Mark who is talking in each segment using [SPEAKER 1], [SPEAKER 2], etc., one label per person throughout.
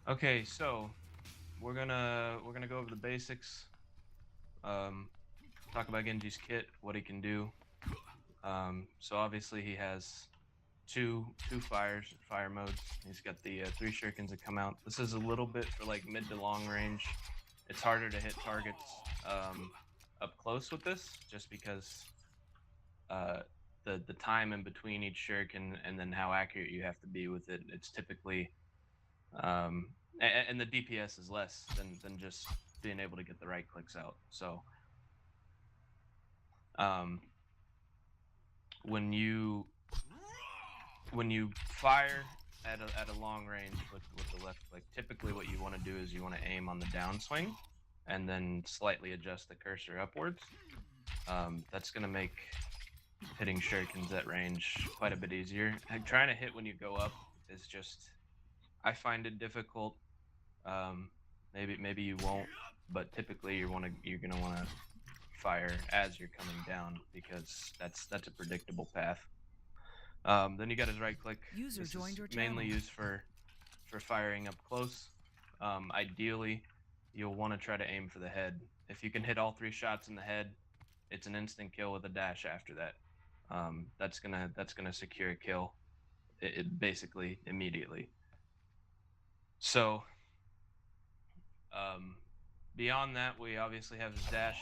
[SPEAKER 1] Okay, so we're gonna go over the basics. Talk about Genji's kit, what he can do. So obviously he has two fire modes. He's got the 3 shurikens that come out. This is a little bit for like mid to long range. It's harder to hit targets up close with this, just because uh, the time in between each shuriken and then how accurate you have to be with it. It's typically and the DPS is less than just being able to get the right clicks out. So when you fire at a long range with the left click, typically what you want to do is you want to aim on the downswing and then slightly adjust the cursor upwards. That's going to make hitting shurikens at range quite a bit easier. And trying to hit when you go up is just, I find it difficult. Maybe you won't, but typically you're gonna want to fire as you're coming down, because that's a predictable path. Then you got his right click.
[SPEAKER 2] User
[SPEAKER 1] this
[SPEAKER 2] joined
[SPEAKER 1] is
[SPEAKER 2] your
[SPEAKER 1] mainly
[SPEAKER 2] channel.
[SPEAKER 1] used for firing up close. Ideally, you'll want to try to aim for the head. If you can hit all 3 shots in the head, it's an instant kill with a dash after that. That's gonna secure a kill. It basically immediately. So beyond that, we obviously have his dash.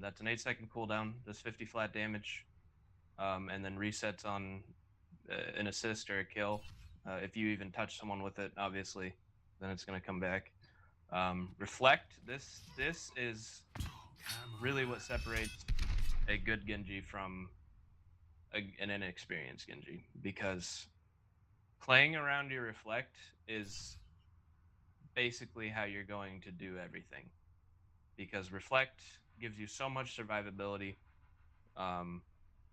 [SPEAKER 1] That's an 8-second cooldown, does 50 flat damage, and then resets on an assist or a kill. If you even touch someone with it, obviously, then it's going to come back. Reflect, this is really what separates a good Genji from an inexperienced Genji, because playing around your Reflect is basically how you're going to do everything, because Reflect gives you so much survivability,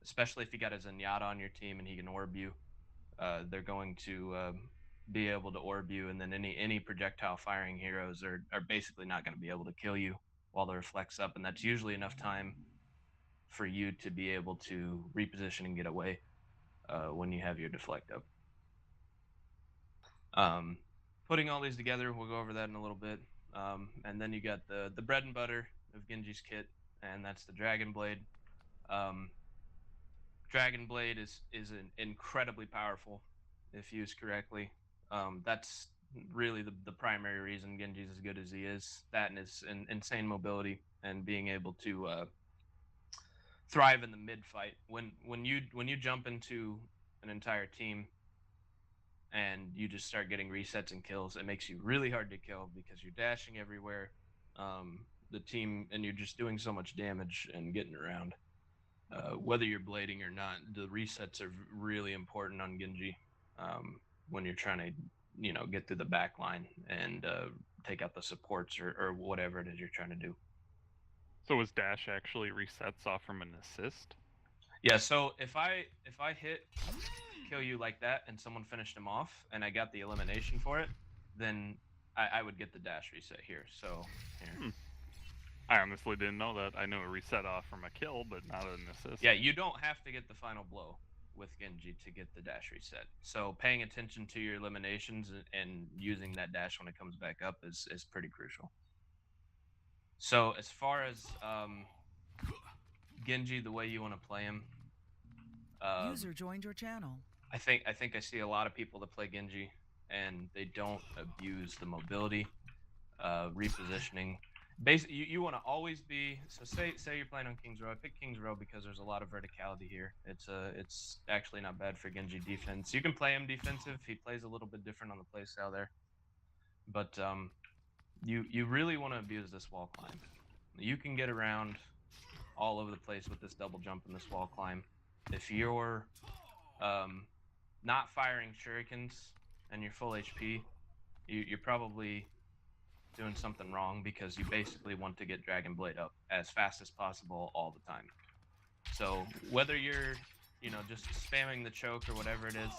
[SPEAKER 1] especially if you got a Zenyatta on your team and he can orb you. They're going to be able to orb you, and then any projectile firing heroes are basically not going to be able to kill you while the Reflect's up, and that's usually enough time for you to be able to reposition and get away when you have your deflect up. Putting all these together, we'll go over that in a little bit. And then you got the bread and butter of Genji's kit, and that's the Dragon Blade. Dragon Blade is incredibly powerful if used correctly. That's really the primary reason Genji's as good as he is. That and his insane mobility and being able to thrive in the mid fight. When you jump into an entire team and you just start getting resets and kills, it makes you really hard to kill because you're dashing everywhere. The team, and you're just doing so much damage and getting around. Whether you're blading or not, the resets are really important on Genji when you're trying to, get through the back line and take out the supports or whatever it is you're trying to do.
[SPEAKER 3] So his dash actually resets off from an assist?
[SPEAKER 1] Yeah, so if I hit kill you like that and someone finished him off and I got the elimination for it, then I would get the dash reset here. So here.
[SPEAKER 3] I honestly didn't know that. I knew it reset off from a kill, but not an assist.
[SPEAKER 1] Yeah, you don't have to get the final blow with Genji to get the dash reset. So paying attention to your eliminations and using that dash when it comes back up is pretty crucial. So as far as Genji, the way you want to play him,
[SPEAKER 2] User joined your channel.
[SPEAKER 1] I think I see a lot of people that play Genji and they don't abuse the mobility, repositioning. Basically, you want to always be, so say you're playing on King's Row. I pick King's Row because there's a lot of verticality here. It's actually not bad for Genji defense. You can play him defensive. He plays a little bit different on the playstyle there, but you really want to abuse this wall climb. You can get around all over the place with this double jump and this wall climb. If you're not firing shurikens and you're full HP, you're probably doing something wrong, because you basically want to get Dragon Blade up as fast as possible all the time. So whether you're just spamming the choke or whatever it is,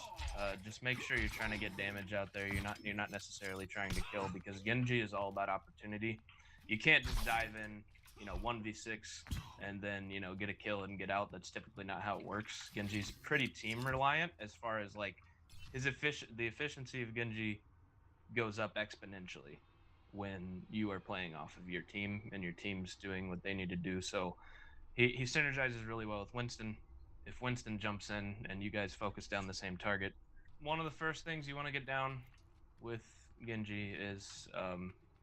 [SPEAKER 1] just make sure you're trying to get damage out there. You're not necessarily trying to kill, because Genji is all about opportunity. You can't just dive in 1v6 and then get a kill and get out. That's typically not how it works. Genji's pretty team reliant as far as like the efficiency of Genji goes up exponentially when you are playing off of your team and your team's doing what they need to do. So he synergizes really well with Winston. If Winston jumps in and you guys focus down the same target, one of the first things you want to get down with Genji is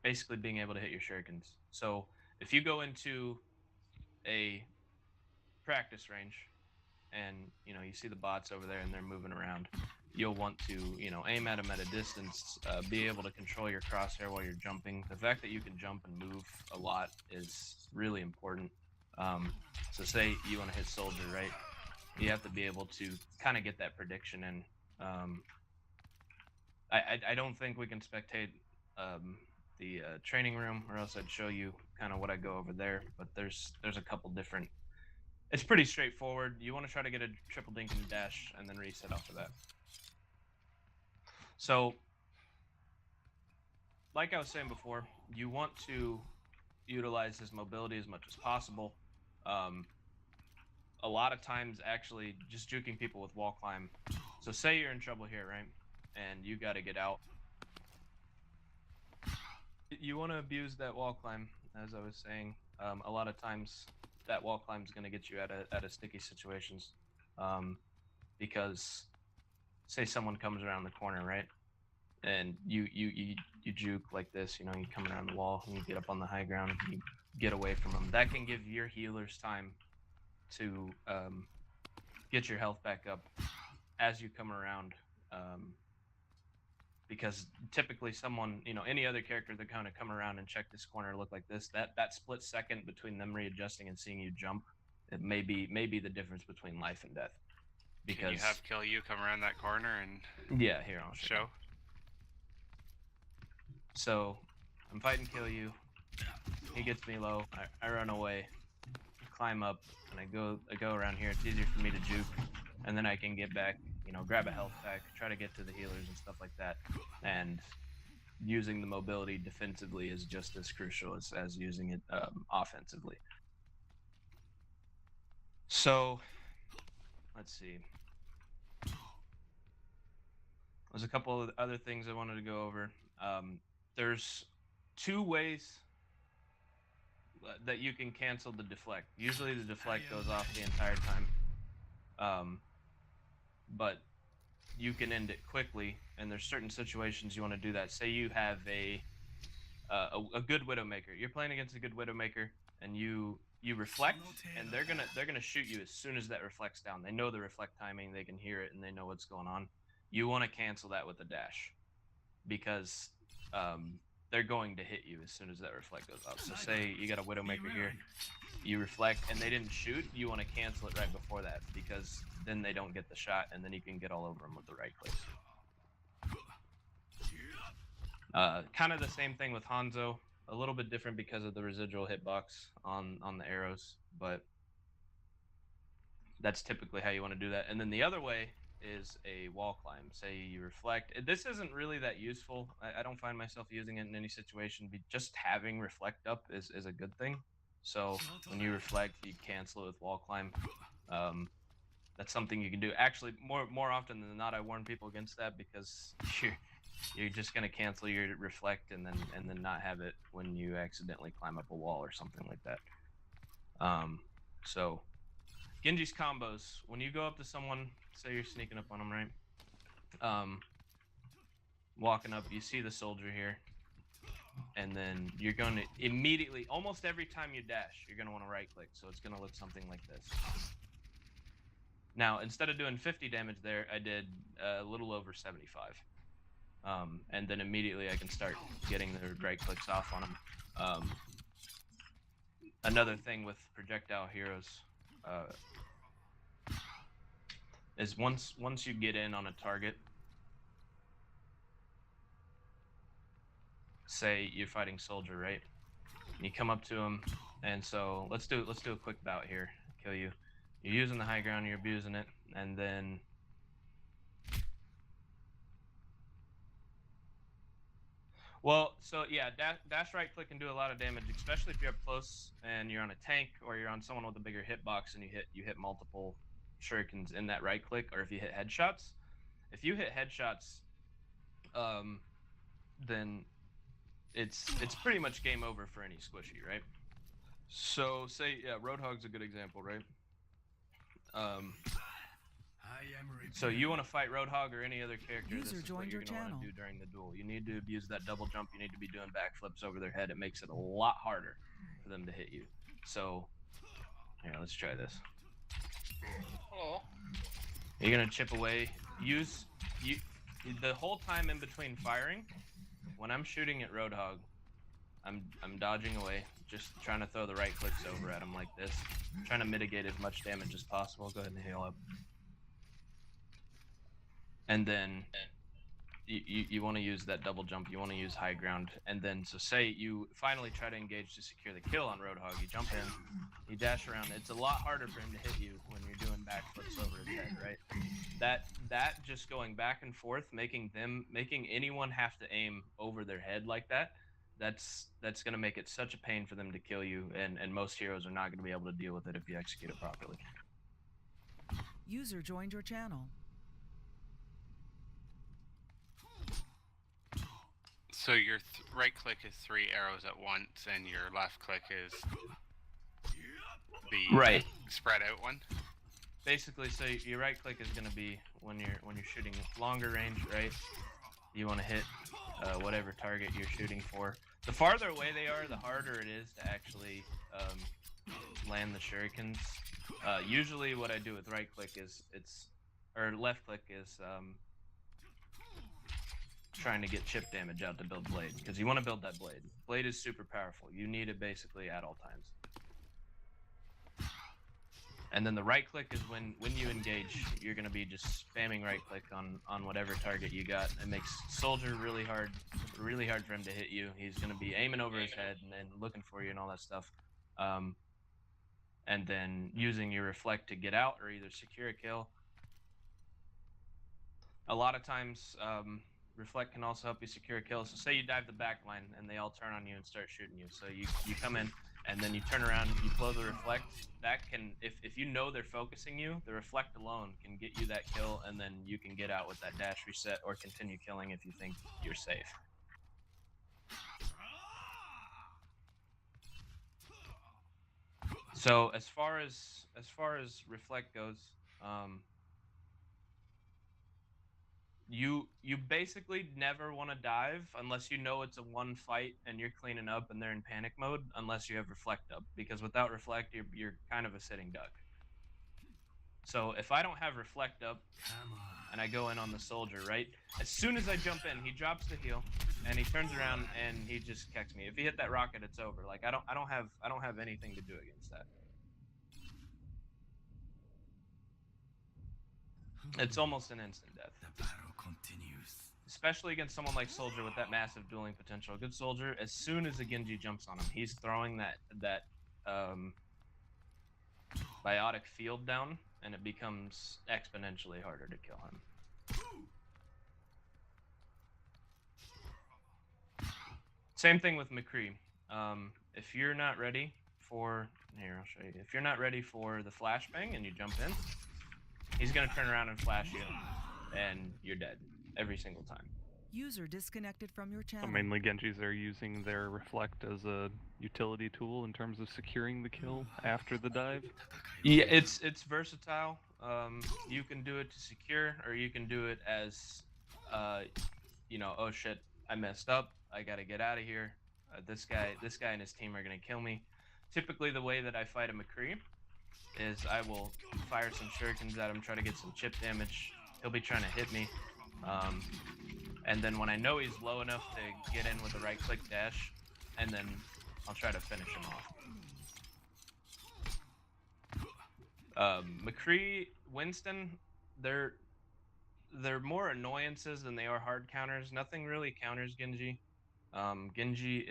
[SPEAKER 1] basically being able to hit your shurikens. So if you go into a practice range and you see the bots over there and they're moving around, you'll want to aim at them at a distance, be able to control your crosshair while you're jumping. The fact that you can jump and move a lot is really important. So say you want to hit soldier, right? You have to be able to kind of get that prediction in. I don't think we can spectate the training room, or else I'd show you kind of what I go over there. But there's a couple different. It's pretty straightforward. You want to try to get a triple dink and dash, and then reset off of that. So, like I was saying before, you want to utilize his mobility as much as possible. A lot of times, actually, just juking people with wall climb. So say you're in trouble here, right? And you got to get out. You want to abuse that wall climb, as I was saying. A lot of times, that wall climb is going to get you out of sticky situations, because say someone comes around the corner, right? And you juke like this, you come around the wall and you get up on the high ground, you get away from them. That can give your healers time to get your health back up as you come around, because typically someone, any other character that kind of come around and check this corner look like this, that split second between them readjusting and seeing you jump, it may be the difference between life and death. Because
[SPEAKER 4] can you have Kill You come around that corner and
[SPEAKER 1] here I'll
[SPEAKER 4] show?
[SPEAKER 1] So I'm fighting Kill You. He gets me low. I run away, climb up, and I go around here. It's easier for me to juke, and then I can get back, grab a health pack, try to get to the healers and stuff like that. And using the mobility defensively is just as crucial as using it offensively. So let's see. There's a couple of other things I wanted to go over. There's 2 ways that you can cancel the deflect. Usually the deflect goes off the entire time, but you can end it quickly, and there's certain situations you want to do that. Say you have a good Widowmaker. You're playing against a good Widowmaker, and you reflect, and they're gonna shoot you as soon as that reflects down. They know the reflect timing, they can hear it, and they know what's going on. You want to cancel that with a dash, because they're going to hit you as soon as that reflect goes up. So say you got a Widowmaker here, you reflect, and they didn't shoot, you want to cancel it right before that, because then they don't get the shot, and then you can get all over them with the right clicks. Kind of the same thing with Hanzo, a little bit different because of the residual hitbox on the arrows, but that's typically how you want to do that. And then the other way is a wall climb. Say you reflect. This isn't really that useful. I don't find myself using it in any situation. Just having reflect up is a good thing. So when you reflect, you cancel it with wall climb. That's something you can do. Actually, more often than not, I warn people against that, because you're just gonna cancel your reflect and then not have it when you accidentally climb up a wall or something like that. So Genji's combos, when you go up to someone, say you're sneaking up on them, right? Walking up, you see the soldier here, and then you're going to immediately, almost every time you dash, you're going to want to right click, so it's going to look something like this. Now, instead of doing 50 damage there, I did a little over 75. And then immediately I can start getting the right clicks off on them. Another thing with projectile heroes is once you get in on a target, say you're fighting soldier, right? And you come up to him, and so let's do a quick bout here. Kill You. You're using the high ground, you're abusing it, and then so yeah, dash right click can do a lot of damage, especially if you're up close and you're on a tank or you're on someone with a bigger hitbox and you hit multiple shurikens in that right click, or if you hit headshots. If you hit headshots, then it's pretty much game over for any squishy, right? So say, yeah, Roadhog's a good example, right? So you want to fight Roadhog or any other character, this is what you're going to want to do during the duel. You need to abuse that double jump. You need to be doing backflips over their head. It makes it a lot harder for them to hit you. So, here, let's try this.
[SPEAKER 4] Oh.
[SPEAKER 1] You're going to chip away. The whole time in between firing, when I'm shooting at Roadhog, I'm dodging away, just trying to throw the right clicks over at him like this. Trying to mitigate as much damage as possible. Go ahead and heal up. And then you want to use that double jump. You want to use high ground. And then, so say you finally try to engage to secure the kill on Roadhog. You jump in, you dash around. It's a lot harder for him to hit you when you're doing backflips over his head, right? That just going back and forth, making anyone have to aim over their head like that, that's going to make it such a pain for them to kill you, and most heroes are not going to be able to deal with it if you execute it properly.
[SPEAKER 2] User joined your channel.
[SPEAKER 4] So your right click is 3 arrows at once, and your left click is the
[SPEAKER 1] right
[SPEAKER 4] spread out one.
[SPEAKER 1] Basically, so your right click is going to be when you're shooting longer range, right? You want to hit whatever target you're shooting for. The farther away they are, the harder it is to actually land the shurikens. Usually, what I do with right click is left click is trying to get chip damage out to build blade, because you want to build that blade. Blade is super powerful. You need it basically at all times. And then the right click is when you engage, you're going to be just spamming right click on whatever target you got. It makes Soldier really hard for him to hit you. He's going to be aiming over his head and looking for you and all that stuff. And then using your reflect to get out or either secure a kill. A lot of times, reflect can also help you secure a kill. So say you dive the back line and they all turn on you and start shooting you. So you come in and then you turn around, you blow the reflect. That can, if you know they're focusing you, the reflect alone can get you that kill, and then you can get out with that dash reset or continue killing if you think you're safe. So as far as reflect goes, you basically never want to dive unless you know it's a one fight and you're cleaning up and they're in panic mode, unless you have reflect up, because without reflect you're kind of a sitting duck. So if I don't have reflect up and I go in on the soldier, right, as soon as I jump in, he drops the heal and he turns around and he just kicks me. If he hit that rocket, it's over. Like I don't have anything to do against that. It's almost an instant death.
[SPEAKER 5] The battle continues.
[SPEAKER 1] Especially against someone like Soldier with that massive dueling potential. A good Soldier, as soon as a Genji jumps on him, he's throwing that biotic field down, and it becomes exponentially harder to kill him. Same thing with McCree. If you're not ready for, here I'll show you. If you're not ready for the flashbang and you jump in, he's gonna turn around and flash you, and you're dead every single time.
[SPEAKER 2] User disconnected from your channel.
[SPEAKER 3] So mainly Genjis are using their reflect as a utility tool in terms of securing the kill after the dive.
[SPEAKER 1] Yeah, it's versatile. You can do it to secure, or you can do it as, you know, oh shit, I messed up. I gotta get out of here. This guy and his team are gonna kill me. Typically, the way that I fight a McCree is I will fire some shurikens at him, try to get some chip damage. He'll be trying to hit me. And then when I know he's low enough to get in with a right click dash, and then I'll try to finish him off. McCree, Winston, they're more annoyances than they are hard counters. Nothing really counters Genji. Genji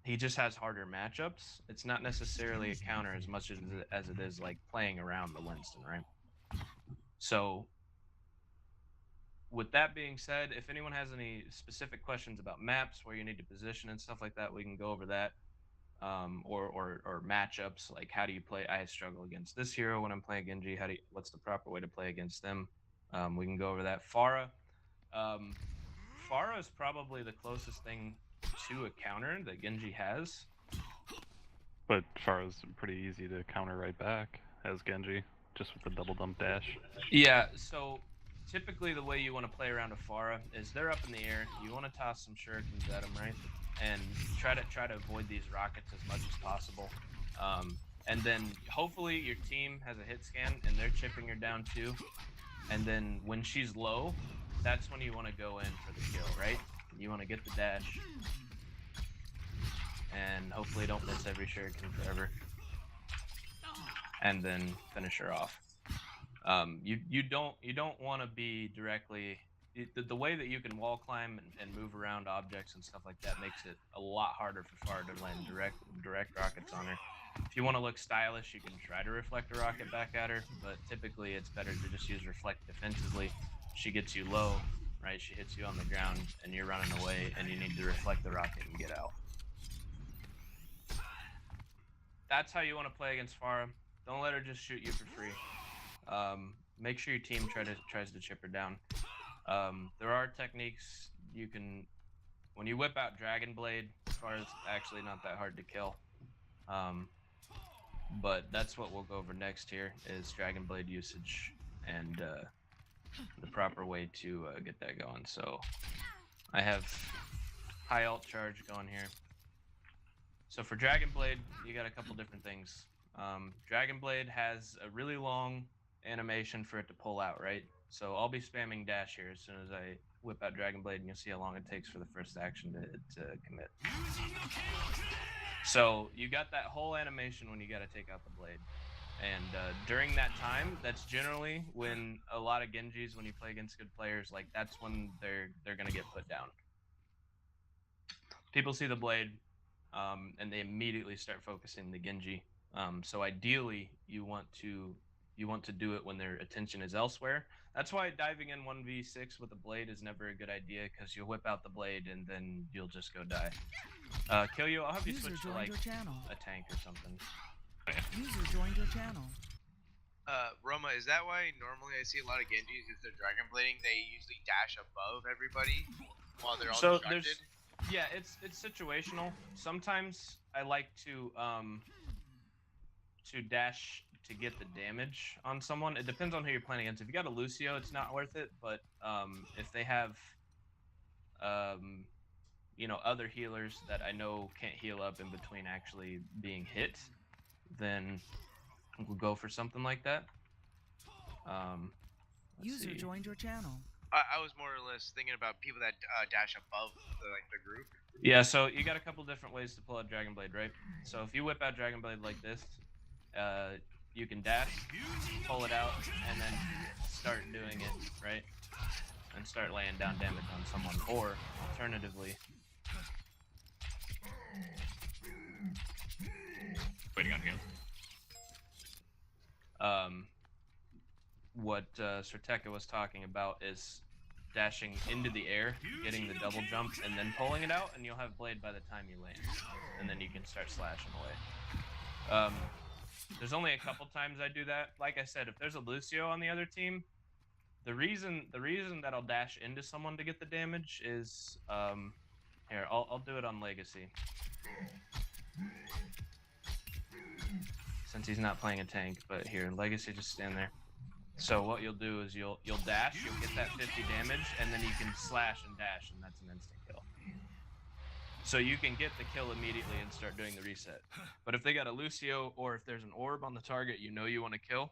[SPEAKER 1] he just has harder matchups. It's not necessarily a counter as much as it is like playing around the Winston, right? So with that being said, if anyone has any specific questions about maps, where you need to position and stuff like that, we can go over that. Or matchups, like how do you play? I struggle against this hero when I'm playing Genji. What's the proper way to play against them? We can go over that. Pharah, Pharah is probably the closest thing to a counter that Genji has.
[SPEAKER 3] But Pharah's pretty easy to counter right back as Genji, just with the double dump dash.
[SPEAKER 1] Yeah, so typically the way you want to play around a Pharah is they're up in the air. You want to toss some shurikens at them, right? And try to avoid these rockets as much as possible. And then hopefully your team has a hit scan and they're chipping her down too. And then when she's low, that's when you want to go in for the kill, right? You want to get the dash and hopefully don't miss every shuriken forever. And then finish her off. You don't want to be directly. The way that you can wall climb and move around objects and stuff like that makes it a lot harder for Pharah to land direct rockets on her. If you want to look stylish, you can try to reflect a rocket back at her, but typically it's better to just use reflect defensively. She gets you low, right? She hits you on the ground and you're running away and you need to reflect the rocket and get out. That's how you want to play against Pharah. Don't let her just shoot you for free. Make sure your team tries to chip her down. There are techniques you can... When you whip out Dragon Blade, Pharah's actually not that hard to kill. But that's what we'll go over next here, is Dragon Blade usage and the proper way to get that going. So I have high alt charge going here. So for Dragon Blade, you got a couple different things. Dragon Blade has a really long animation for it to pull out, right? So I'll be spamming dash here as soon as I whip out Dragon Blade, and you'll see how long it takes for the first action to commit. So you got that whole animation when you got to take out the blade. And during that time, that's generally when a lot of Genjis, when you play against good players, like that's when they're going to get put down. People see the blade, and they immediately start focusing the Genji. So ideally, you want to do it when their attention is elsewhere. That's why diving in 1v6 with a blade is never a good idea, because you'll whip out the blade and then you'll just go die. Kill you, I'll have you switch to like a tank or something.
[SPEAKER 2] User joined your channel.
[SPEAKER 5] Roma, is that why normally I see a lot of Genjis, if they're Dragon Blading, they usually dash above everybody while they're all distracted?
[SPEAKER 1] Yeah, it's situational. Sometimes I like to dash to get the damage on someone. It depends on who you're playing against. If you got a Lucio, it's not worth it. But if they have, other healers that I know can't heal up in between actually being hit, then we'll go for something like that.
[SPEAKER 2] User joined your channel.
[SPEAKER 5] I was more or less thinking about people that dash above the group.
[SPEAKER 1] Yeah, so you got a couple different ways to pull out Dragon Blade, right? So if you whip out Dragon Blade like this, you can dash, pull it out, and then start doing it, right? And start laying down damage on someone. Or, alternatively...
[SPEAKER 6] Waiting on him.
[SPEAKER 1] What Sirteka was talking about is dashing into the air, getting the double jump, and then pulling it out, and you'll have blade by the time you land. And then you can start slashing away. There's only a couple times I do that. Like I said, if there's a Lucio on the other team, the reason that I'll dash into someone to get the damage is here, I'll do it on Legacy. Since he's not playing a tank, but here, Legacy, just stand there. So what you'll do is you'll dash, you'll get that 50 damage, and then you can slash and dash, and that's an instant kill. So you can get the kill immediately and start doing the reset. But if they got a Lucio, or if there's an orb on the target you want to kill,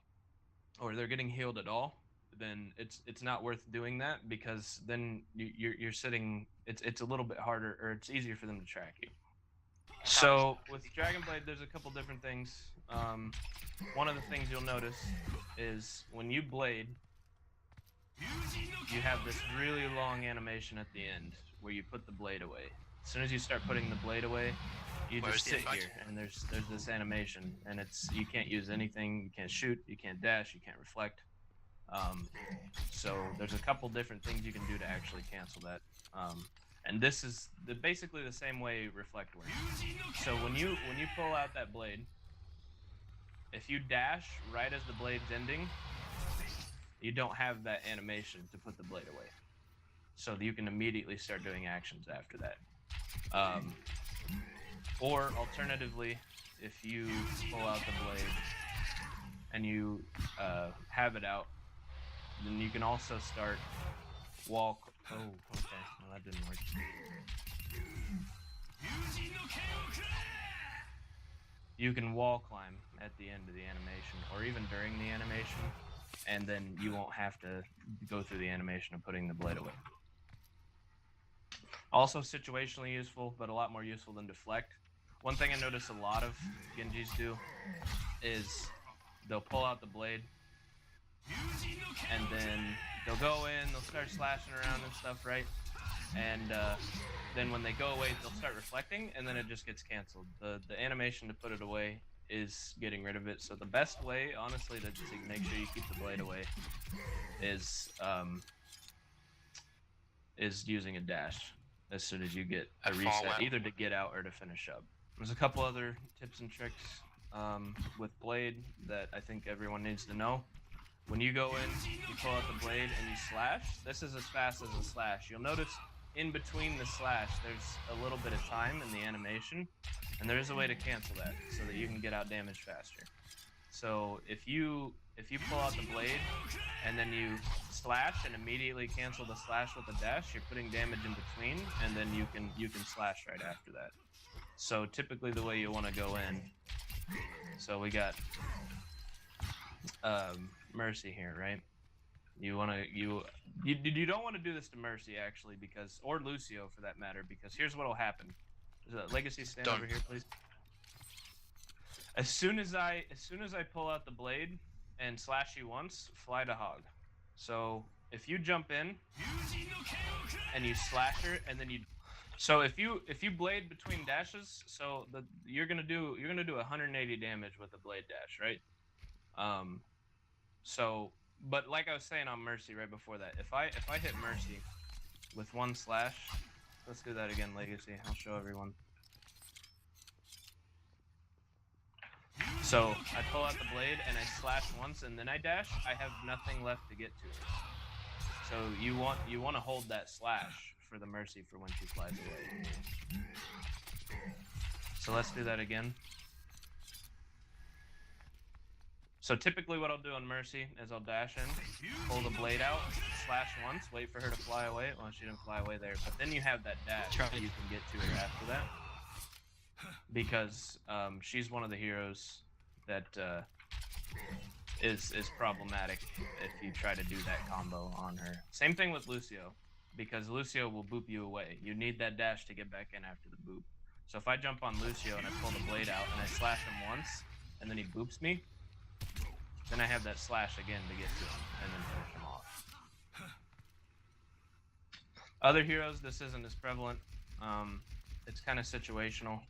[SPEAKER 1] or they're getting healed at all, then it's not worth doing that, because then you're sitting. It's a little bit harder, or it's easier for them to track you. So with Dragon Blade, there's a couple different things. One of the things you'll notice is when you blade, you have this really long animation at the end where you put the blade away. As soon as you start putting the blade away, you just sit here, and there's this animation, and you can't use anything. You can't shoot, you can't dash, you can't reflect. So there's a couple different things you can do to actually cancel that. And this is basically the same way reflect works. So when you pull out that blade, if you dash right as the blade's ending, you don't have that animation to put the blade away. so that you can immediately start doing actions after that. Or alternatively, if you pull out the blade and you have it out, then you can also start wall. Oh, okay. Well, that didn't work. You can wall climb at the end of the animation, or even during the animation, and then you won't have to go through the animation of putting the blade away. Also situationally useful, but a lot more useful than deflect. One thing I notice a lot of Genjis do is they'll pull out the blade, and then they'll go in, they'll start slashing around and stuff, right? And then when they go away, they'll start reflecting, and then it just gets canceled. The animation to put it away is getting rid of it. So the best way, honestly, to make sure you keep the blade away is using a dash as soon as you get a reset, either to get out or to finish up. There's a couple other tips and tricks with blade that I think everyone needs to know. When you go in, you pull out the blade and you slash. This is as fast as a slash. You'll notice in between the slash, there's a little bit of time in the animation, and there is a way to cancel that so that you can get out damage faster. So if you pull out the blade and then you slash and immediately cancel the slash with a dash, you're putting damage in between, and then you can slash right after that. So typically the way you want to go in. So we got Mercy here, right? You don't want to do this to Mercy actually, because, or Lucio for that matter, because here's what'll happen. Legacy, stand over here, please. As soon as I pull out the blade and slash you once, fly to hog. So if you jump in and you slash her, and then so if you blade between dashes, so you're gonna do 180 damage with a blade dash, right? So, but like I was saying on Mercy right before that, if I hit Mercy with one slash, let's do that again, Legacy. I'll show everyone. So I pull out the blade and I slash once and then I dash. I have nothing left to get to her. So you want to hold that slash for the Mercy for when she flies away. So let's do that again. So typically what I'll do on Mercy is I'll dash in, pull the blade out, slash once, wait for her to fly away. Well, she didn't fly away there, but then you have that dash that you can get to her after that. Because she's one of the heroes that is problematic if you try to do that combo on her. Same thing with Lucio, because Lucio will boop you away. You need that dash to get back in after the boop. So if I jump on Lucio and I pull the blade out and I slash him once, and then he boops me, then I have that slash again to get to him, and then finish him off. Other heroes, this isn't as prevalent. It's kind of situational.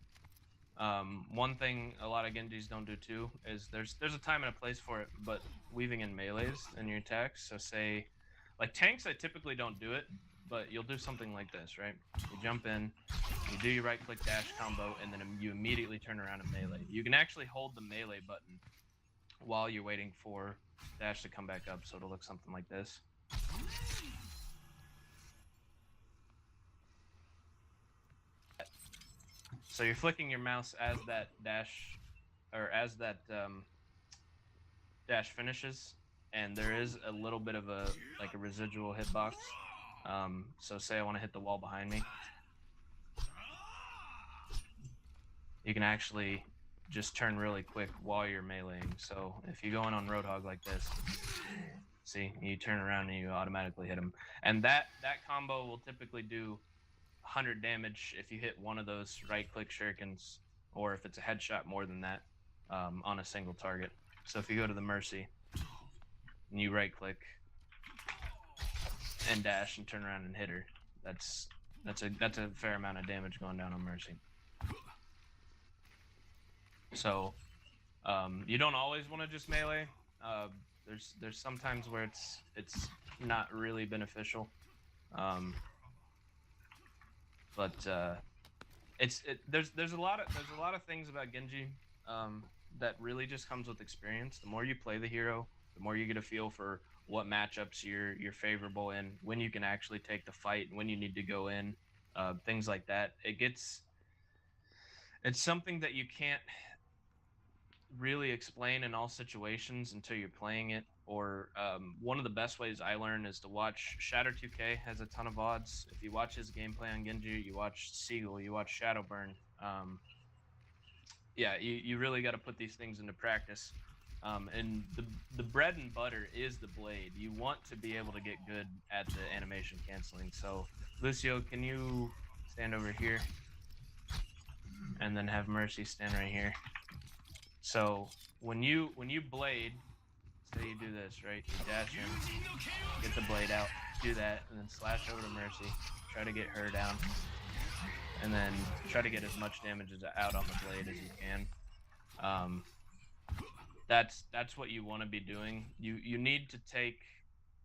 [SPEAKER 1] One thing a lot of Genjis don't do too is there's a time and a place for it, but weaving in melees in your attacks. So say, like tanks, I typically don't do it, but you'll do something like this, right? You jump in, you do your right-click dash combo, and then you immediately turn around and melee. You can actually hold the melee button while you're waiting for dash to come back up, so it'll look something like this. So you're flicking your mouse as that dash, or as that dash finishes, and there is a little bit of a residual hitbox. So say I want to hit the wall behind me, you can actually just turn really quick while you're meleeing. So if you go in on Roadhog like this, see, you turn around and you automatically hit him, and that combo will typically do 100 damage if you hit one of those right-click shurikens, or if it's a headshot more than that on a single target. So if you go to the Mercy and you right-click and dash and turn around and hit her, that's a fair amount of damage going down on Mercy. So you don't always want to just melee. There's sometimes where it's not really beneficial. But there's a lot of things about Genji that really just comes with experience. The more you play the hero, the more you get a feel for what matchups you're favorable in, when you can actually take the fight, when you need to go in, things like that. It's something that you can't really explain in all situations until you're playing it. Or one of the best ways I learn is to watch Shatter 2K has a ton of VODs. If you watch his gameplay on Genji, you watch Seagull, you watch Shadowburn. Yeah, you really got to put these things into practice. And the bread and butter is the blade. You want to be able to get good at the animation canceling. So, Lucio, can you stand over here? And then have Mercy stand right here. So when you blade, say you do this, right? You dash in, get the blade out, do that, and then slash over to Mercy. Try to get her down, and then try to get as much damage out on the blade as you can. That's what you want to be doing. You need to take,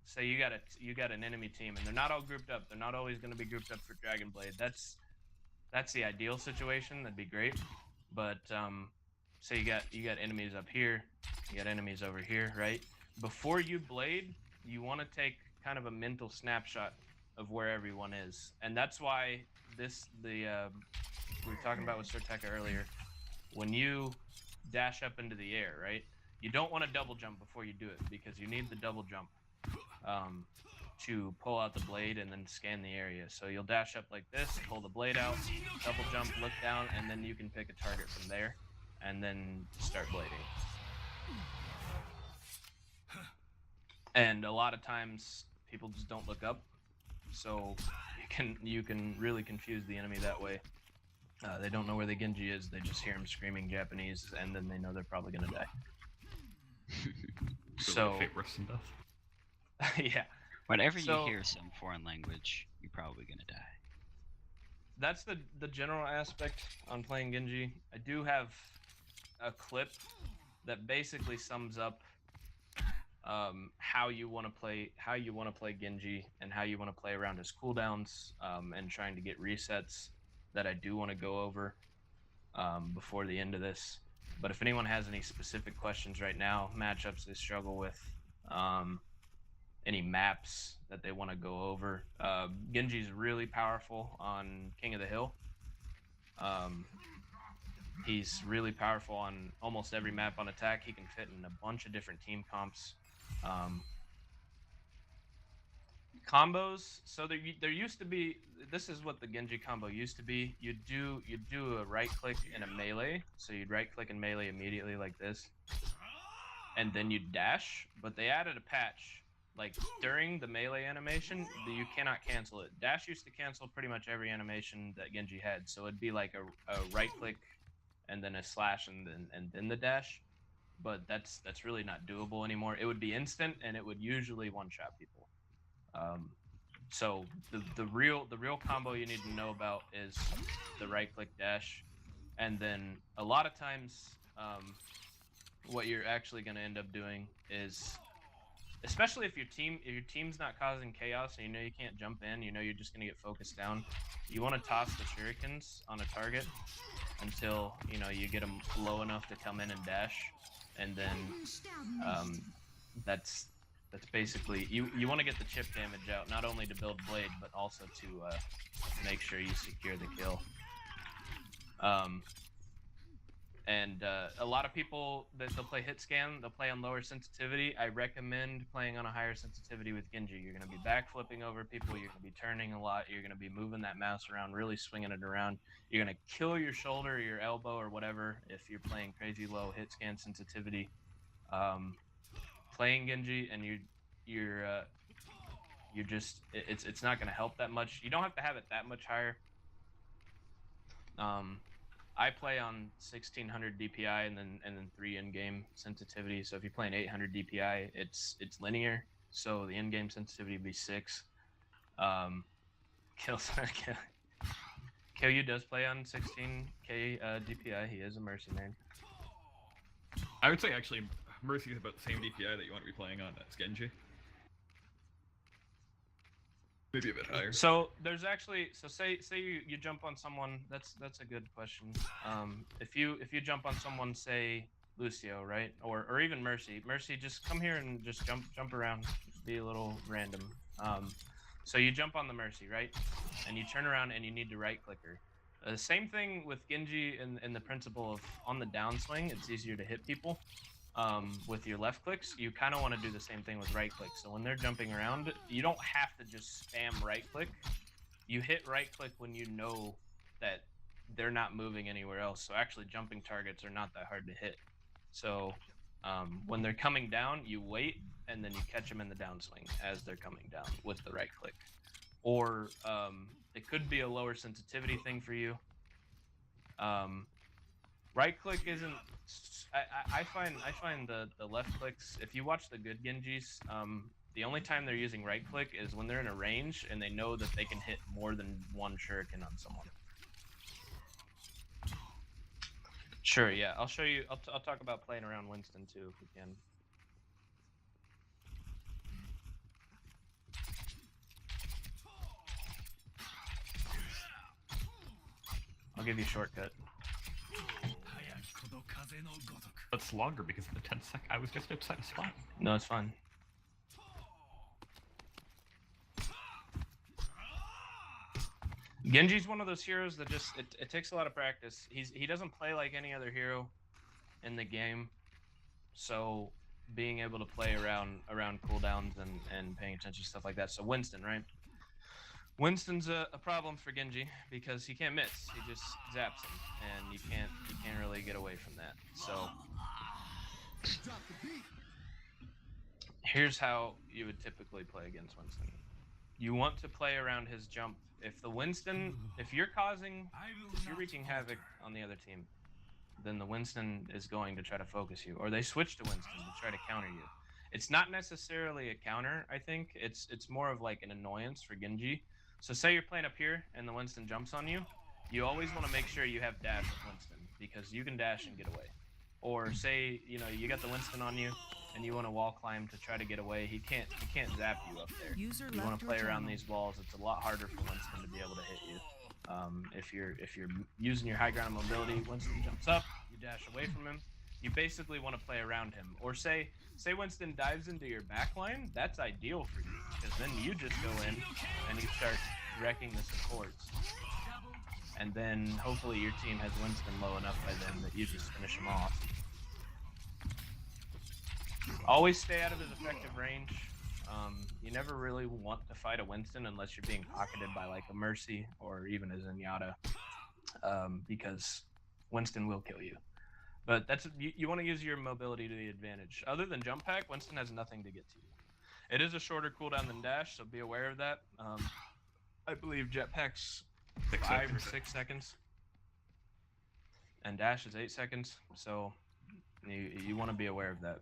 [SPEAKER 1] say you got an enemy team, and they're not all grouped up. They're not always going to be grouped up for Dragon Blade. That's the ideal situation. That'd be great, but say you got enemies up here, you got enemies over here, right? Before you blade, you want to take kind of a mental snapshot of where everyone is, and that's why we were talking about with Sirteka earlier. When you dash up into the air, right? You don't want to double jump before you do it, because you need the double jump to pull out the blade and then scan the area. So you'll dash up like this, pull the blade out, double jump, look down, and then you can pick a target from there, and then start blading. And a lot of times people just don't look up, so you can really confuse the enemy that way. They don't know where the Genji is, they just hear him screaming Japanese, and then they know they're probably gonna die. So
[SPEAKER 6] fate worse than death.
[SPEAKER 1] yeah.
[SPEAKER 7] Whenever you hear some foreign language, you're probably gonna die.
[SPEAKER 1] That's the general aspect on playing Genji. I do have a clip that basically sums up how you want to play Genji and how you want to play around his cooldowns, and trying to get resets that I do want to go over before the end of this. But if anyone has any specific questions right now, matchups they struggle with, any maps that they want to go over, Genji's really powerful on King of the Hill. He's really powerful on almost every map on attack. He can fit in a bunch of different team comps. Combos, so there used to be, this is what the Genji combo used to be. You do a right click in a melee, so you'd right click in melee immediately like this, and then you'd dash. But they added a patch, like during the melee animation, you cannot cancel it. Dash used to cancel pretty much every animation that Genji had, so it'd be like a right click and then a slash and then the dash. But that's really not doable anymore. It would be instant, and it would usually one-shot people. So the real combo you need to know about is the right click dash, and then a lot of times what you're actually going to end up doing is, especially if your team's not causing chaos and you know you can't jump in, you know you're just going to get focused down, you want to toss the shurikens on a target until you get them low enough to come in and dash, and then that's basically, you want to get the chip damage out, not only to build blade, but also to make sure you secure the kill. And a lot of people, they'll play hit scan, they'll play on lower sensitivity. I recommend playing on a higher sensitivity with Genji. You're going to be backflipping over people, you're going to be turning a lot, you're going to be moving that mouse around, really swinging it around. You're going to kill your shoulder or your elbow or whatever if you're playing crazy low hit scan sensitivity. Playing Genji, and you're just, it's not going to help that much. You don't have to have it that much higher. I play on 1600 DPI and then 3 in-game sensitivity. So if you're playing 800 DPI, it's linear. So the in-game sensitivity would be 6. KU does play on 16k DPI. He is a Mercy man.
[SPEAKER 6] I would say actually Mercy is about the same DPI that you want to be playing on as Genji. Maybe a bit higher.
[SPEAKER 1] So there's actually, say you jump on someone. That's a good question. If you jump on someone, say Lucio, right, or even Mercy, just come here and just jump around. be a little random. So you jump on the Mercy, right? And you turn around and you need to right-click her. The same thing with Genji in the principle of on the downswing, it's easier to hit people. With your left clicks, you kind of want to do the same thing with right click. So when they're jumping around, you don't have to just spam right click. You hit right click when you know that they're not moving anywhere else. So actually jumping targets are not that hard to hit. So when they're coming down, you wait and then you catch them in the downswing as they're coming down with the right click. Or it could be a lower sensitivity thing for you. Right click isn't. I find the left clicks. If you watch the good Genjis, the only time they're using right click is when they're in a range and they know that they can hit more than one shuriken on someone. Sure, yeah. I'll show you. I'll talk about playing around Winston too if we can. I'll give you a shortcut.
[SPEAKER 6] That's longer because of the 10 sec. I was just outside a spot.
[SPEAKER 1] No, it's fine. Genji's one of those heroes that just it takes a lot of practice. He doesn't play like any other hero in the game, so being able to play around cooldowns and paying attention to stuff like that. So Winston, right? Winston's a problem for Genji because he can't miss. He just zaps him, and you can't really get away from that. So here's how you would typically play against Winston. You want to play around his jump. If you're wreaking havoc on the other team, then the Winston is going to try to focus you, or they switch to Winston to try to counter you. It's not necessarily a counter, I think. It's more of like an annoyance for Genji. So say you're playing up here and the Winston jumps on you, you always want to make sure you have dash with Winston because you can dash and get away. Or say, you got the Winston on you and you want to wall climb to try to get away, he can't zap you up there. You want to play around these walls. It's a lot harder for Winston to be able to hit you. If you're using your high ground mobility, Winston jumps up, you dash away from him. You basically want to play around him. Or say Winston dives into your backline, that's ideal for you because then you just go in and you start wrecking the supports. And then hopefully your team has Winston low enough by then that you just finish him off. Always stay out of his effective range. You never really want to fight a Winston unless you're being pocketed by like a Mercy or even a Zenyatta, because Winston will kill you. But you want to use your mobility to the advantage. Other than jump pack, Winston has nothing to get to you. It is a shorter cooldown than dash, so be aware of that. I believe jetpack's 5 or 6 seconds, and dash is 8 seconds. So you want to be aware of that.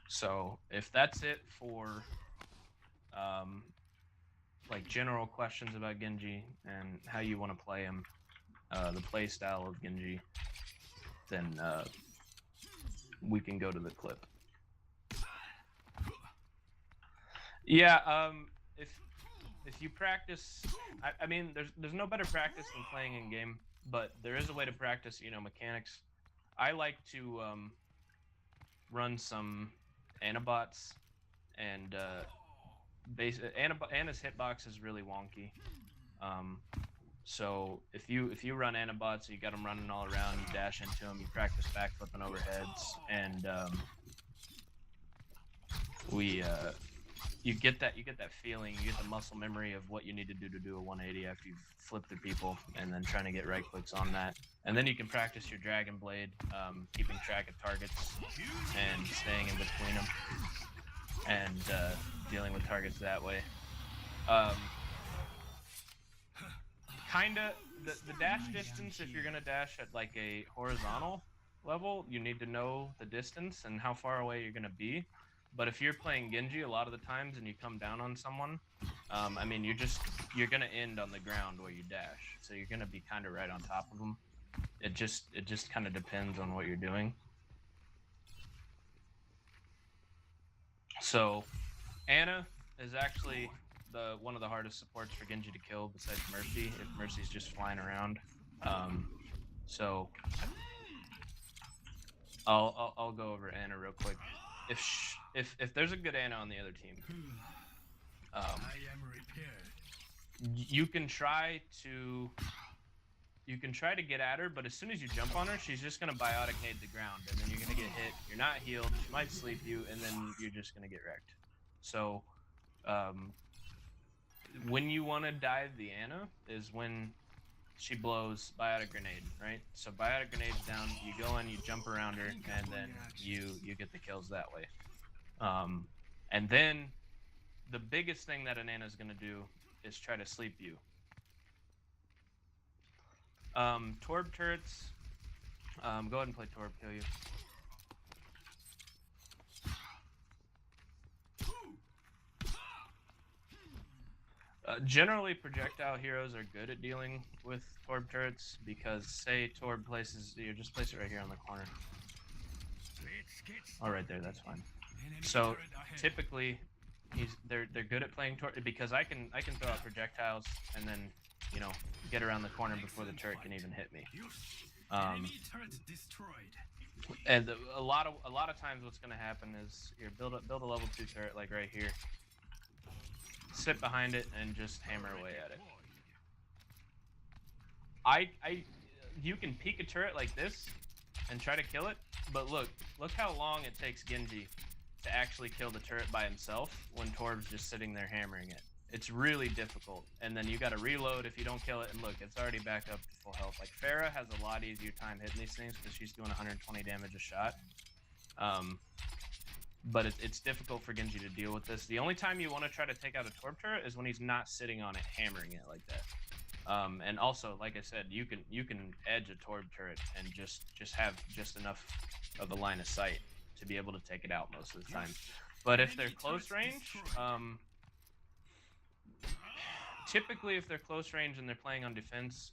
[SPEAKER 1] So if that's it for like general questions about Genji and how you want to play him, the play style of Genji, then we can go to the clip. Yeah, if you practice, I mean, there's no better practice than playing in game, but there is a way to practice, mechanics. I like to run some Anabots, and Ana's hitbox is really wonky. So if you run Anabots, you got them running all around, you dash into them, you practice backflipping overheads, and you get that feeling, you get the muscle memory of what you need to do a 180 after you've flipped through people, and then trying to get right clicks on that. And then you can practice your Dragon Blade, keeping track of targets and staying in between them, and dealing with targets that way. Kinda, the dash distance, if you're gonna dash at like a horizontal level, you need to know the distance and how far away you're gonna be. But if you're playing Genji a lot of the times and you come down on someone, I mean, you're gonna end on the ground where you dash, so you're gonna be kind of right on top of them. It just kind of depends on what you're doing. So, Ana is actually one of the hardest supports for Genji to kill besides Mercy, if Mercy's just flying around. So I'll go over Ana real quick. if there's a good Ana on the other team, you can try to get at her, but as soon as you jump on her, she's just gonna biotic nade the ground, and then you're gonna get hit. You're not healed. She might sleep you, and then you're just gonna get wrecked. So, when you want to dive the Ana is when she blows biotic grenade, right? So biotic grenade's down. You go in, you jump around her, and then you get the kills that way. And then the biggest thing that an Ana's gonna do is try to sleep you. Torb turrets. Go ahead and play Torb, kill you. Generally, projectile heroes are good at dealing with Torb turrets because, say, Torb places, you just place it right here on the corner. Oh, right there, that's fine. So typically, they're good at playing Torb because I can throw out projectiles and then, you know, get around the corner before the turret can even hit me. And a lot of times, what's going to happen is you build a level 2 turret like right here. Sit behind it and just hammer away at it. You can peek a turret like this and try to kill it, but look how long it takes Genji to actually kill the turret by himself when Torb's just sitting there hammering it. It's really difficult, and then you got to reload if you don't kill it, and look, it's already back up to full health. Like Pharah has a lot easier time hitting these things because she's doing 120 damage a shot. But it's difficult for Genji to deal with this. The only time you want to try to take out a Torb turret is when he's not sitting on it, hammering it like that. And also, like I said, you can edge a Torb turret and just have just enough of a line of sight to be able to take it out most of the time. But if they're close range, typically if they're close range and they're playing on defense,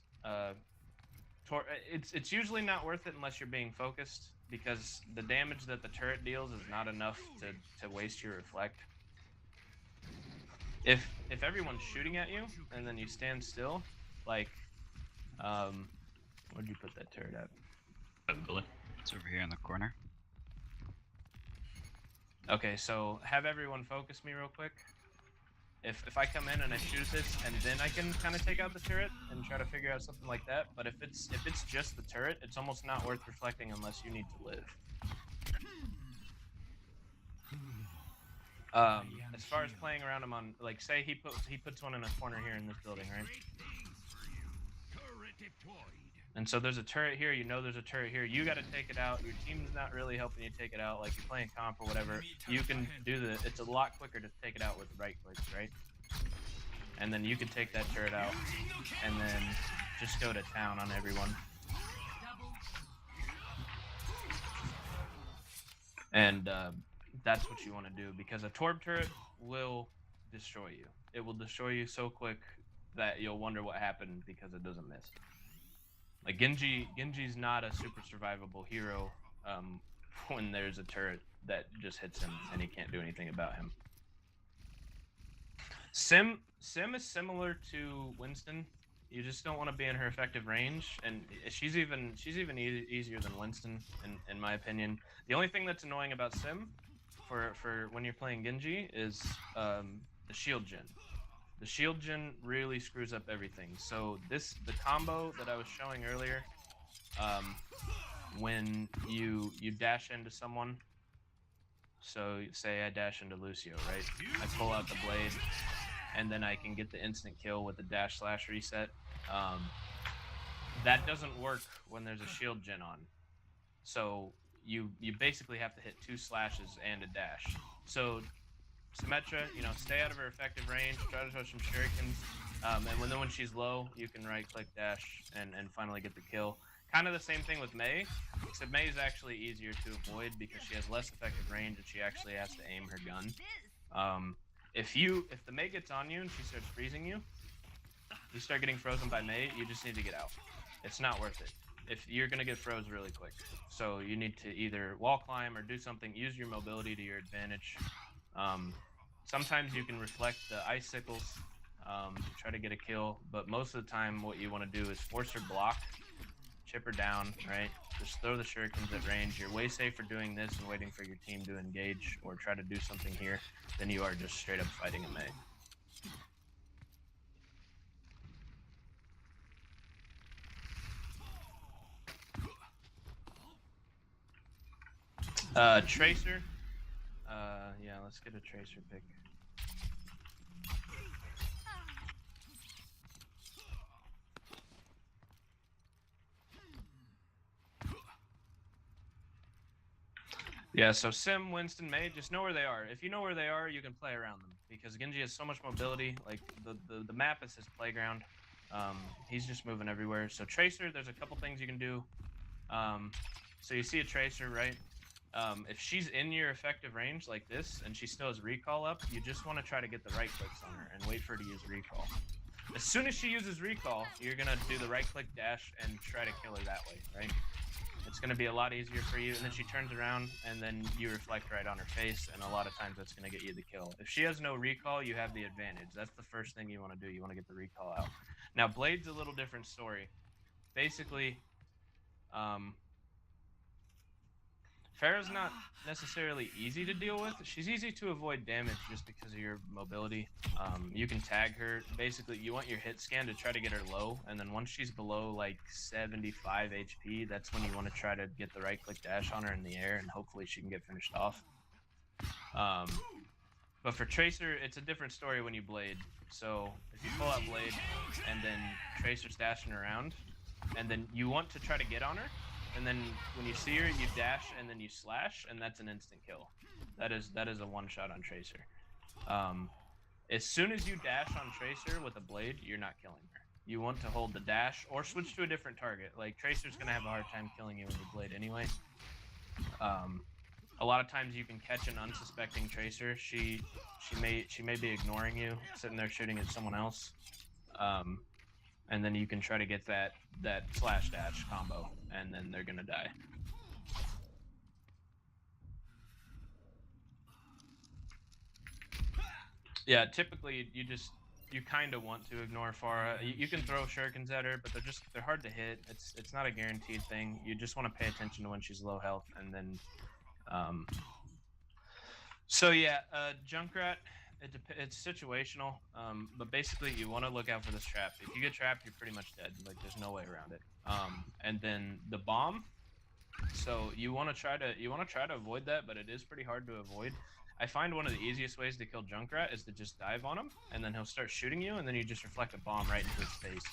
[SPEAKER 1] it's usually not worth it unless you're being focused, because the damage that the turret deals is not enough to waste your reflect. If everyone's shooting at you and then you stand still, like, where'd you put that turret at?
[SPEAKER 7] It's over here in the corner.
[SPEAKER 1] Okay, so have everyone focus me real quick. If I come in and I shoot this, and then I can kind of take out the turret and try to figure out something like that. But if it's just the turret, it's almost not worth reflecting unless you need to live. As far as playing around him on, like, say he puts one in a corner here in this building, right? And so there's a turret here, you know there's a turret here, you gotta take it out, your team's not really helping you take it out, like you're playing comp or whatever, you can do it's a lot quicker to take it out with right clicks, right? And then you can take that turret out, and then just go to town on everyone. And that's what you want to do, because a Torb turret will destroy you. It will destroy you so quick that you'll wonder what happened because it doesn't miss. Like Genji's not a super survivable hero when there's a turret that just hits him and he can't do anything about him. Sim is similar to Winston. You just don't want to be in her effective range, and she's even easier than Winston in my opinion. The only thing that's annoying about Sim for when you're playing Genji is the shield gen. The shield gen really screws up everything. So the combo that I was showing earlier, when you dash into someone, so say I dash into Lucio, right? I pull out the blade, and then I can get the instant kill with the dash slash reset. That doesn't work when there's a shield gen on. So you basically have to hit 2 slashes and a dash. So Symmetra, stay out of her effective range, try to throw some shurikens, and then when she's low, you can right-click dash and finally get the kill. Kind of the same thing with Mei, except Mei is actually easier to avoid because she has less effective range and she actually has to aim her gun. If the Mei gets on you and she starts freezing you, you start getting frozen by Mei, you just need to get out. It's not worth it. If you're gonna get froze really quick, so you need to either wall climb or do something, use your mobility to your advantage. Sometimes you can reflect the icicles to try to get a kill, but most of the time what you want to do is force her block, chip her down, right? Just throw the shurikens at range. You're way safer doing this and waiting for your team to engage or try to do something here than you are just straight up fighting a Mei. Tracer. Yeah, let's get a Tracer pick. Yeah, so Sim, Winston, Mei, just know where they are. If you know where they are, you can play around them because Genji has so much mobility. Like the map is his playground. He's just moving everywhere. So Tracer, there's a couple things you can do. So you see a Tracer, right? If she's in your effective range like this and she still has recall up, you just want to try to get the right clicks on her and wait for her to use recall. As soon as she uses recall, you're gonna do the right click dash and try to kill her that way, right? It's going to be a lot easier for you, and then she turns around, and then you reflect right on her face, and a lot of times that's going to get you the kill. If she has no recall, you have the advantage. That's the first thing you want to do. You want to get the recall out. Now, Blade's a little different story. Basically, Pharah's not necessarily easy to deal with. She's easy to avoid damage just because of your mobility. You can tag her. Basically, you want your hit scan to try to get her low, and then once she's below like 75 HP, that's when you want to try to get the right click dash on her in the air, and hopefully she can get finished off. But for Tracer, it's a different story when you Blade. So if you pull out Blade, and then Tracer's dashing around, and then you want to try to get on her, and then when you see her, you dash and then you slash, and that's an instant kill. That is a one shot on Tracer. As soon as you dash on Tracer with a Blade, you're not killing her. You want to hold the dash or switch to a different target. Like Tracer's gonna have a hard time killing you when you Blade anyway. A lot of times you can catch an unsuspecting Tracer. She may be ignoring you, sitting there shooting at someone else. And then you can try to get that slash dash combo, and then they're gonna die. Yeah, typically you kind of want to ignore Pharah. You can throw shurikens at her, but they're hard to hit. It's not a guaranteed thing. You just want to pay attention to when she's low health, and then so yeah, Junkrat. It's situational, but basically you want to look out for this trap. If you get trapped, you're pretty much dead. Like there's no way around it. And then the bomb. So you want to try to avoid that, but it is pretty hard to avoid. I find one of the easiest ways to kill Junkrat is to just dive on him, and then he'll start shooting you, and then you just reflect a bomb right into his face.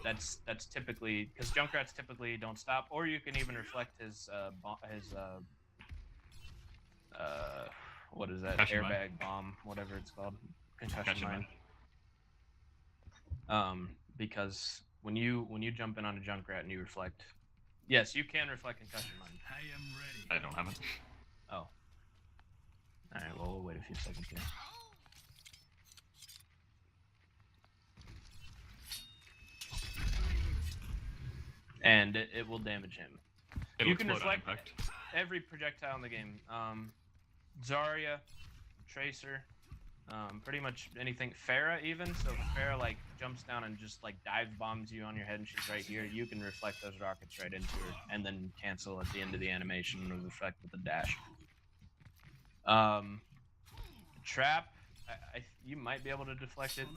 [SPEAKER 1] That's typically because Junkrats typically don't stop, or you can even reflect his what is that?
[SPEAKER 6] Concussion
[SPEAKER 1] Airbag
[SPEAKER 6] mine.
[SPEAKER 1] bomb, whatever it's called. Concussion mine. Because when you jump in on a Junkrat and you reflect, yes, you can reflect concussion mine.
[SPEAKER 2] I am ready.
[SPEAKER 6] I don't have it.
[SPEAKER 1] Oh. Alright, well we'll wait a few seconds here. And it will damage him. You can reflect every projectile in the game. Zarya, Tracer, pretty much anything. Pharah even. So if Pharah like jumps down and just like dive bombs you on your head and she's right here, you can reflect those rockets right into her and then cancel at the end of the animation and reflect with the dash. Trap, you might be able to deflect it.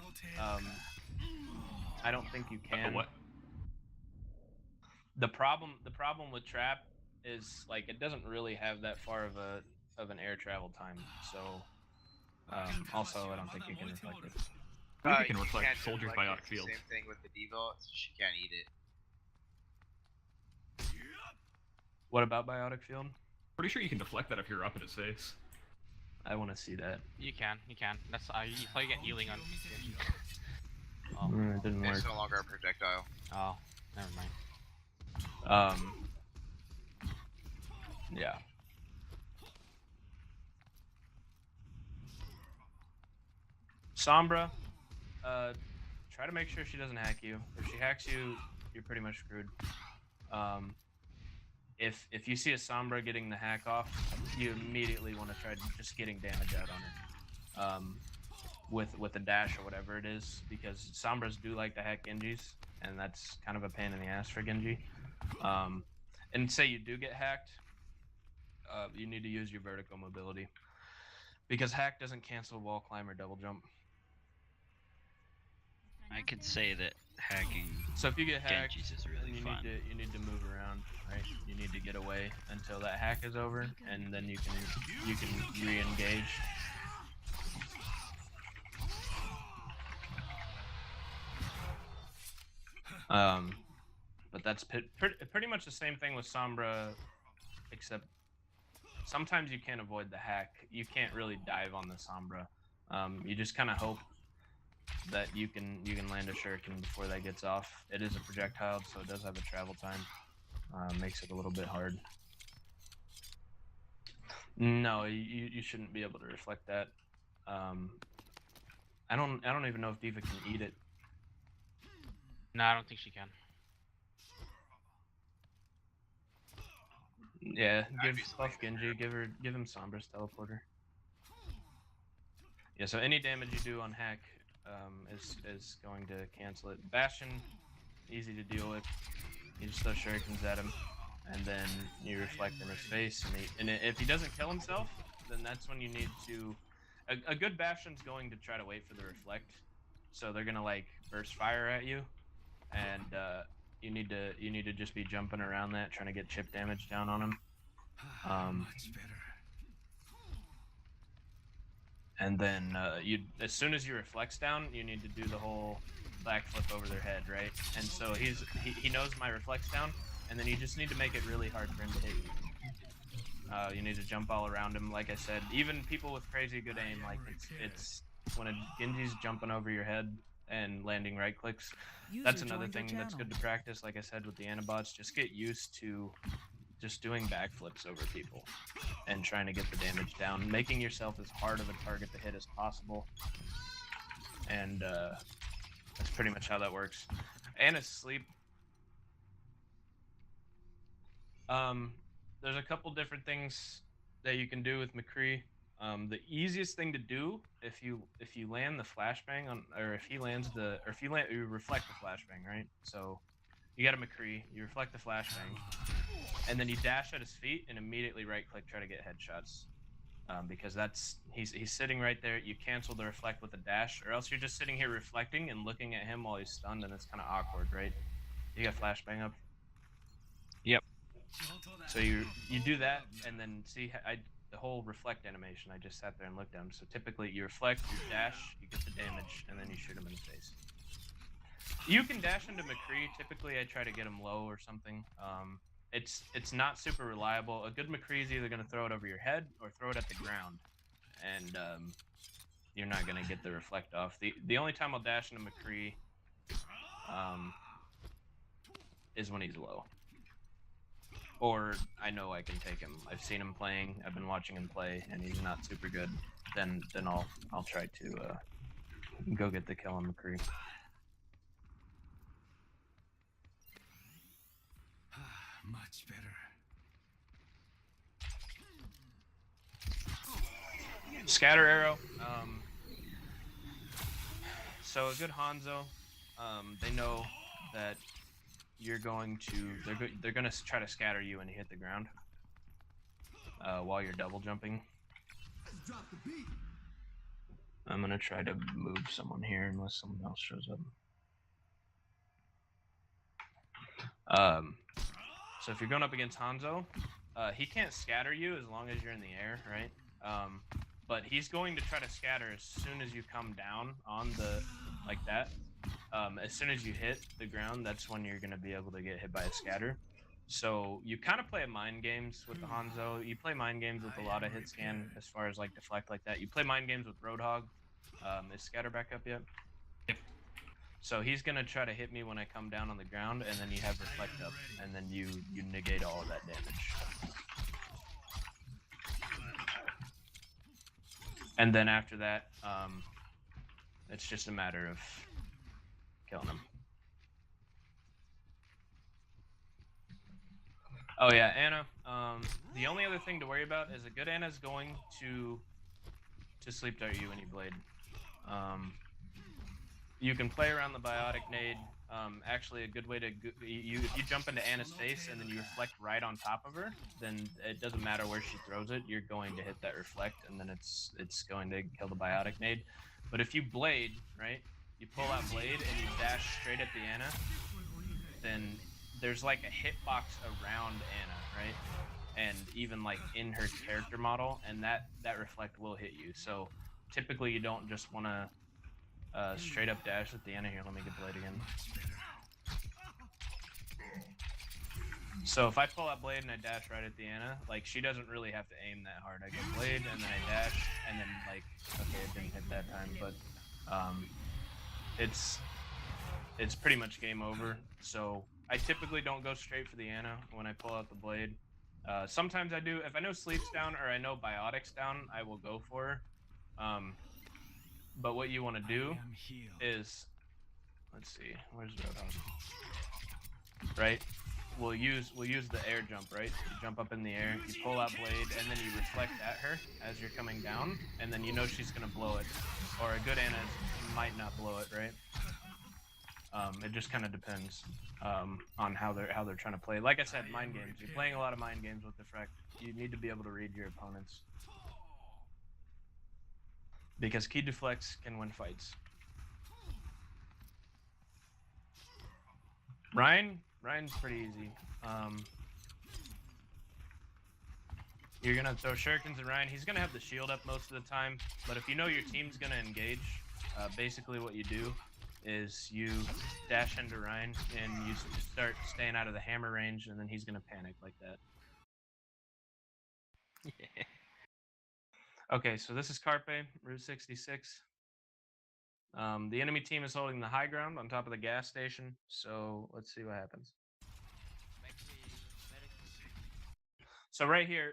[SPEAKER 1] I don't think you can.
[SPEAKER 6] What?
[SPEAKER 1] The problem with trap is like it doesn't really have that far of an air travel time. So also I don't think you can reflect it.
[SPEAKER 6] I think you can reflect
[SPEAKER 5] can't
[SPEAKER 6] soldiers
[SPEAKER 5] deflect
[SPEAKER 6] biotic
[SPEAKER 5] it.
[SPEAKER 6] field.
[SPEAKER 5] Same thing with the Devo, she can't eat it.
[SPEAKER 1] What about biotic field?
[SPEAKER 6] Pretty sure you can deflect that if you're up in his face.
[SPEAKER 1] I want to see that.
[SPEAKER 8] You can. That's you probably get healing on. Oh,
[SPEAKER 1] It didn't work.
[SPEAKER 5] It's no longer a projectile.
[SPEAKER 8] oh, never mind.
[SPEAKER 1] Yeah. Sombra, try to make sure she doesn't hack you. If she hacks you, you're pretty much screwed. If you see a Sombra getting the hack off, you immediately want to try just getting damage out on her. With a dash or whatever it is, because Sombras do like to hack Genjis, and that's kind of a pain in the ass for Genji. And say you do get hacked, you need to use your vertical mobility, because hack doesn't cancel wall climb or double jump.
[SPEAKER 7] I could say that hacking
[SPEAKER 1] So if you get hacked,
[SPEAKER 7] Genji's is
[SPEAKER 1] then
[SPEAKER 7] really
[SPEAKER 1] you
[SPEAKER 7] fun.
[SPEAKER 1] need to move around, right? You need to get away until that hack is over, and then you can re-engage. But that's pretty much the same thing with Sombra, except sometimes you can't avoid the hack. You can't really dive on the Sombra. You just kind of hope that you can land a shuriken before that gets off. It is a projectile, so it does have a travel time. Makes it a little bit hard. No, you shouldn't be able to reflect that. I don't even know if D.Va can eat it.
[SPEAKER 8] No, I don't think she can.
[SPEAKER 1] Yeah,
[SPEAKER 5] I'd
[SPEAKER 1] give
[SPEAKER 5] be
[SPEAKER 1] buff
[SPEAKER 5] swinging
[SPEAKER 1] Genji, give him Sombra's teleporter. Yeah, so any damage you do on hack is going to cancel it. Bastion, easy to deal with. You just throw shurikens at him, and then you reflect in his face. And if he doesn't kill himself, then that's when you need to. A good Bastion's going to try to wait for the reflect, so they're gonna like burst fire at you, and you need to just be jumping around that, trying to get chip damage down on him.
[SPEAKER 9] Much better.
[SPEAKER 1] And then as soon as you reflex down, you need to do the whole backflip over their head, right? And so he knows my reflex down, and then you just need to make it really hard for him to hit you. You need to jump all around him, like I said. Even people with crazy good aim, like it's when a Genji's jumping over your head and landing right clicks. That's another thing that's good to practice. Like I said with the Anabots, just get used to just doing backflips over people and trying to get the damage down, making yourself as hard of a target to hit as possible. And that's pretty much how that works. Ana's sleep. There's a couple different things that you can do with McCree. The easiest thing to do if you land the flashbang on, or if you reflect the flashbang, right? So you got a McCree, you reflect the flashbang, and then you dash at his feet and immediately right click, try to get headshots. Because he's sitting right there. You cancel the reflect with a dash, or else you're just sitting here reflecting and looking at him while he's stunned, and it's kind of awkward, right? You got flashbang up.
[SPEAKER 7] Yep.
[SPEAKER 1] So you do that, and then see the whole reflect animation. I just sat there and looked at him. So typically you reflect, you dash, you get the damage, and then you shoot him in the face. You can dash into McCree. Typically I try to get him low or something. It's not super reliable. A good McCree is either going to throw it over your head or throw it at the ground, and you're not going to get the reflect off. The only time I'll dash into McCree is when he's low, or I know I can take him. I've seen him playing. I've been watching him play, and he's not super good. Then I'll try to go get the kill on McCree.
[SPEAKER 9] Much better.
[SPEAKER 1] Scatter arrow. So a good Hanzo, they know that you're going to. They're going to try to scatter you when you hit the ground while you're double jumping. I'm gonna try to move someone here unless someone else shows up. So if you're going up against Hanzo, he can't scatter you as long as you're in the air, right? But he's going to try to scatter as soon as you come down on like that. As soon as you hit the ground, that's when you're going to be able to get hit by a scatter. So you kind of play mind games with the Hanzo. You play mind games with a lot of hit scan as far as like deflect like that. You play mind games with Roadhog. Is scatter back up yet?
[SPEAKER 6] Yep.
[SPEAKER 1] So he's gonna try to hit me when I come down on the ground, and then you have reflect up, and then you negate all of that damage. And then after that, it's just a matter of killing him. Oh yeah, Ana. The only other thing to worry about is a good Ana is going to sleep dart you when you blade. you can play around the biotic nade. Actually, a good way to if you jump into Anna's face and then you reflect right on top of her, then it doesn't matter where she throws it. You're going to hit that reflect, and then it's going to kill the biotic nade. But if you blade, right, you pull out blade and you dash straight at the Anna, then there's like a hitbox around Anna, right? And even like in her character model, and that reflect will hit you. So typically you don't just want to straight up dash at the Anna. Here, let me get blade again. So if I pull out blade and I dash right at the Anna, like she doesn't really have to aim that hard. I go blade and then I dash, and then like, okay, it didn't hit that time, but it's pretty much game over. So I typically don't go straight for the Anna when I pull out the blade. Sometimes I do. If I know sleep's down or I know biotic's down, I will go for her. But what you want to do is, let's see, where's Roadhog? Right? We'll use the air jump, right? You jump up in the air, you pull out blade, and then you reflect at her as you're coming down, and then you know she's gonna blow it. Or a good Anna might not blow it, right? It just kind of depends on how they're trying to play. Like I said, mind games. You're playing a lot of mind games with Defrect. You need to be able to read your opponents, because key deflects can win fights. Ryan's pretty easy. You're gonna throw shurikens at Ryan. He's gonna have the shield up most of the time, but if you know your team's gonna engage, basically what you do is you dash into Ryan and you start staying out of the hammer range, and then he's gonna panic like that.
[SPEAKER 8] Yeah.
[SPEAKER 1] Okay, so this is Carpe, Route 66. The enemy team is holding the high ground on top of the gas station, so let's see what happens. So right here,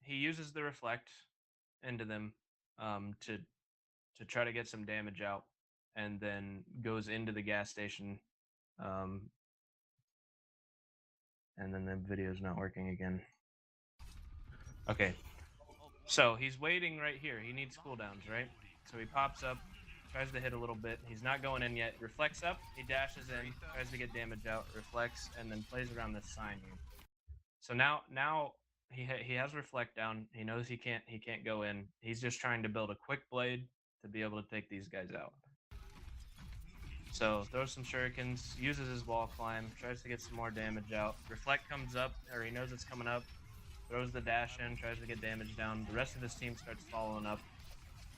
[SPEAKER 1] he uses the reflect into them to try to get some damage out, and then goes into the gas station, and then the video's not working again. Okay, so he's waiting right here. He needs cooldowns, right? So he pops up, tries to hit a little bit. He's not going in yet. Reflects up, he dashes in, tries to get damage out, reflects, and then plays around this sign here. So now he has reflect down. He knows he can't go in. He's just trying to build a quick blade to be able to take these guys out. So throws some shurikens, uses his wall climb, tries to get some more damage out. Reflect comes up, or he knows it's coming up. Throws the dash in, tries to get damage down. The rest of his team starts following up.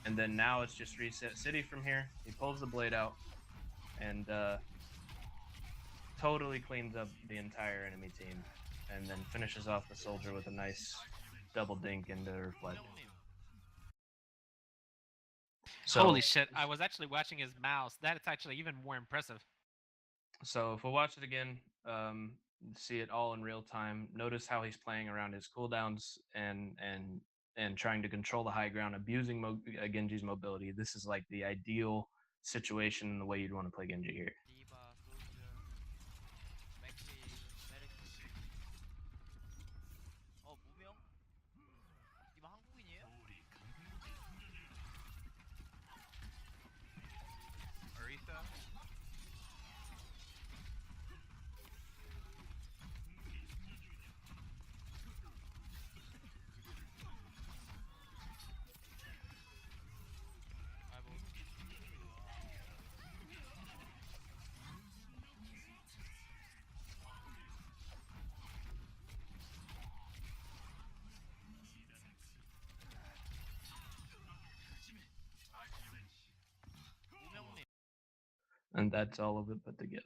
[SPEAKER 1] And then now it's just reset city from here. He pulls the blade out and totally cleans up the entire enemy team. And then finishes off the soldier with a nice double dink into reflect. So,
[SPEAKER 8] Holy shit, I was actually watching his mouse. That is actually even more impressive.
[SPEAKER 1] So if we'll watch it again, see it all in real time, notice how he's playing around his cooldowns and trying to control the high ground, abusing Genji's mobility. This is like the ideal situation and the way you'd want to play Genji here. And that's all of it put together.